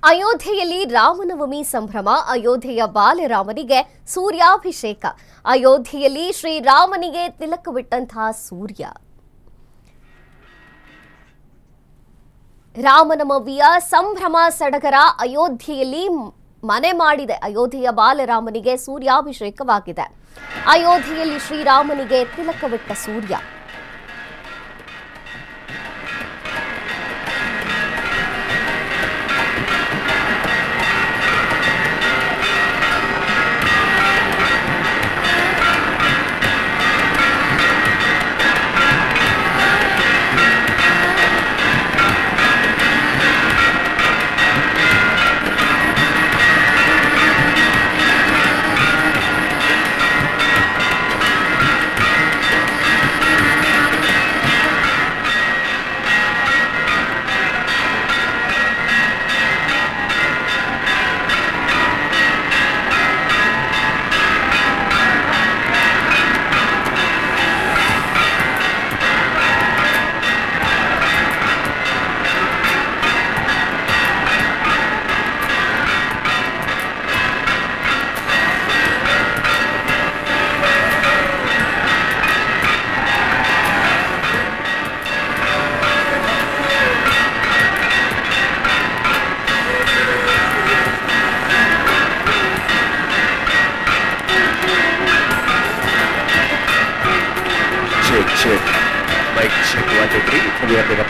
ಅಯೋಧ್ಯೆಯಲ್ಲಿ ರಾಮನವಮಿ ಸಂಭ್ರಮ. ಅಯೋಧ್ಯೆಯ ಬಾಲರಾಮನಿಗೆ ಸೂರ್ಯಾಭಿಷೇಕ. ಅಯೋಧ್ಯೆಯಲ್ಲಿ ಶ್ರೀರಾಮನಿಗೆ ತಿಲಕವಿಟ್ಟಂತಹ ಸೂರ್ಯ. ರಾಮನವಮಿಯ ಸಂಭ್ರಮ ಸಡಗರ ಅಯೋಧ್ಯೆಯಲ್ಲಿ ಮನೆ ಮಾಡಿದೆ. ಅಯೋಧ್ಯೆಯ ಬಾಲರಾಮನಿಗೆ ಸೂರ್ಯಾಭಿಷೇಕವಾಗಿದೆ. ಅಯೋಧ್ಯೆಯಲ್ಲಿ ಶ್ರೀರಾಮನಿಗೆ ತಿಲಕವಿಟ್ಟ ಸೂರ್ಯ.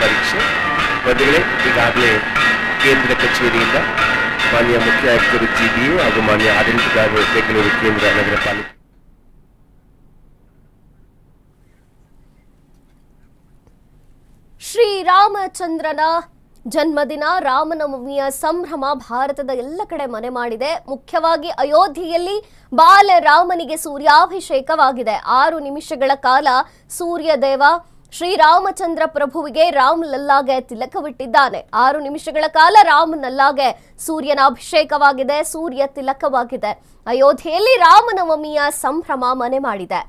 ಪರೀಕ್ಷೆ ಬಂಧುಗಳೇ, ಈಗಾಗಲೇ ಕೇಂದ್ರ ಕಚೇರಿಯಿಂದ ಮಾನ್ಯ ಮುಖ್ಯ ಆಯುಕ್ತರು ಜಿಬಿಯು ಹಾಗೂ ಮಾನ್ಯ ಆಡಳಿತಗಾರರು ಬೆಂಗಳೂರು ಕೇಂದ್ರ ನಗರ ಪಾಲಿಕೆ ಶ್ರೀರಾಮಚಂದ್ರನ ಜನ್ಮದಿನ ರಾಮನವಮಿಯ ಸಂಭ್ರಮ ಭಾರತದ ಎಲ್ಲ ಕಡೆ ಮನೆ ಮಾಡಿದೆ. ಮುಖ್ಯವಾಗಿ ಅಯೋಧ್ಯೆಯಲ್ಲಿ ಬಾಲರಾಮನಿಗೆ ಸೂರ್ಯಾಭಿಷೇಕವಾಗಿದೆ. 6 ನಿಮಿಷಗಳ ಕಾಲ ಸೂರ್ಯದೇವ ಶ್ರೀರಾಮಚಂದ್ರ ಪ್ರಭುವಿಗೆ ರಾಮಲಲ್ಲಾಗೆ ತಿಲಕವಿಟ್ಟಿದ್ದಾನೆ. 6 ನಿಮಿಷಗಳ ಕಾಲ ರಾಮನಲ್ಲಾಗೆ ಸೂರ್ಯನ ಅಭಿಷೇಕವಾಗಿದೆ, ಸೂರ್ಯ ತಿಲಕವಾಗಿದೆ. ಅಯೋಧ್ಯೆಯಲ್ಲಿ ರಾಮನವಮಿಯ ಸಂಭ್ರಮ ಮನೆ ಮಾಡಿದೆ.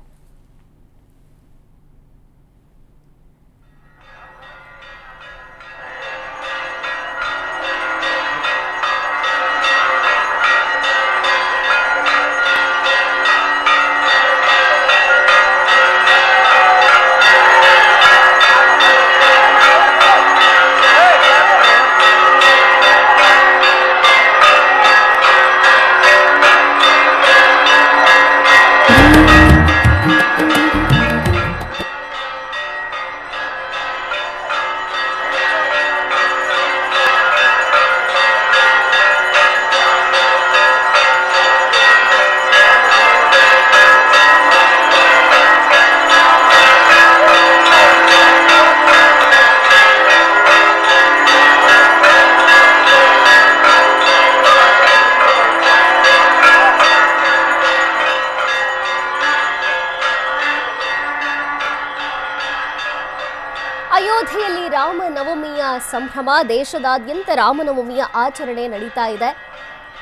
ಅಯೋಧ್ಯೆಯಲ್ಲಿ ರಾಮನವಮಿಯ ಸಂಭ್ರಮ. ದೇಶದಾದ್ಯಂತ ರಾಮನವಮಿಯ ಆಚರಣೆ ನಡೀತಾ ಇದೆ.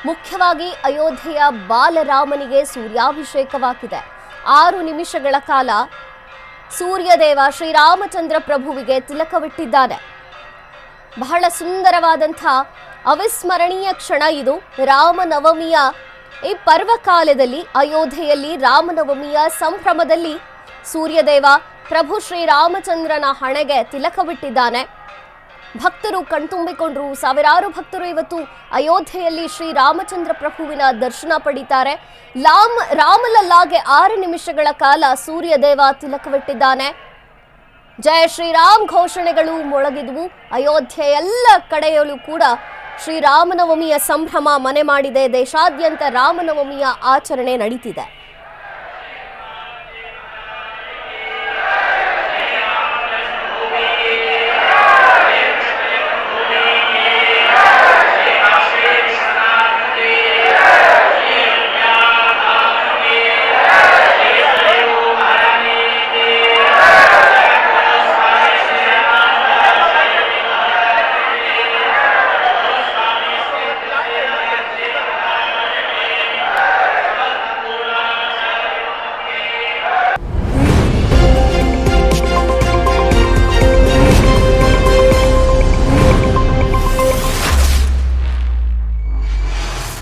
ಮುಖ್ಯವಾಗಿ ಅಯೋಧ್ಯೆಯ ಬಾಲರಾಮನಿಗೆ ಸೂರ್ಯಾಭಿಷೇಕವಾಗಿದೆ. 6 ನಿಮಿಷಗಳ ಕಾಲ ಸೂರ್ಯದೇವ ಶ್ರೀರಾಮಚಂದ್ರ ಪ್ರಭುವಿಗೆ ತಿಲಕವಿಟ್ಟಿದ್ದಾನೆ. ಬಹಳ ಸುಂದರವಾದಂಥ ಅವಿಸ್ಮರಣೀಯ ಕ್ಷಣ ಇದು. ರಾಮನವಮಿಯ ಈ ಪರ್ವಕಾಲದಲ್ಲಿ ಅಯೋಧ್ಯೆಯಲ್ಲಿ ರಾಮನವಮಿಯ ಸಂಭ್ರಮದಲ್ಲಿ ಸೂರ್ಯದೇವ ಪ್ರಭು ಶ್ರೀರಾಮಚಂದ್ರನ ಹಣೆಗೆ ತಿಲಕವಿಟ್ಟಿದ್ದಾನೆ. ಭಕ್ತರು ಕಣ್ತುಂಬಿಕೊಂಡ್ರು. ಸಾವಿರಾರು ಭಕ್ತರು ಇವತ್ತು ಅಯೋಧ್ಯೆಯಲ್ಲಿ ಶ್ರೀರಾಮಚಂದ್ರ ಪ್ರಭುವಿನ ದರ್ಶನ ಪಡೀತಾರೆ. ರಾಮಲಲ್ಲಾಗೆ 6 ನಿಮಿಷಗಳ ಕಾಲ ಸೂರ್ಯದೇವ ತಿಲಕವಿಟ್ಟಿದ್ದಾನೆ. ಜಯ ಶ್ರೀರಾಮ್ ಘೋಷಣೆಗಳು ಮೊಳಗಿದ್ವು. ಅಯೋಧ್ಯೆ ಎಲ್ಲ ಕಡೆಯಲ್ಲೂ ಕೂಡ ಶ್ರೀರಾಮನವಮಿಯ ಸಂಭ್ರಮ ಮನೆ ಮಾಡಿದೆ. ದೇಶಾದ್ಯಂತ ರಾಮನವಮಿಯ ಆಚರಣೆ ನಡೀತಿದೆ.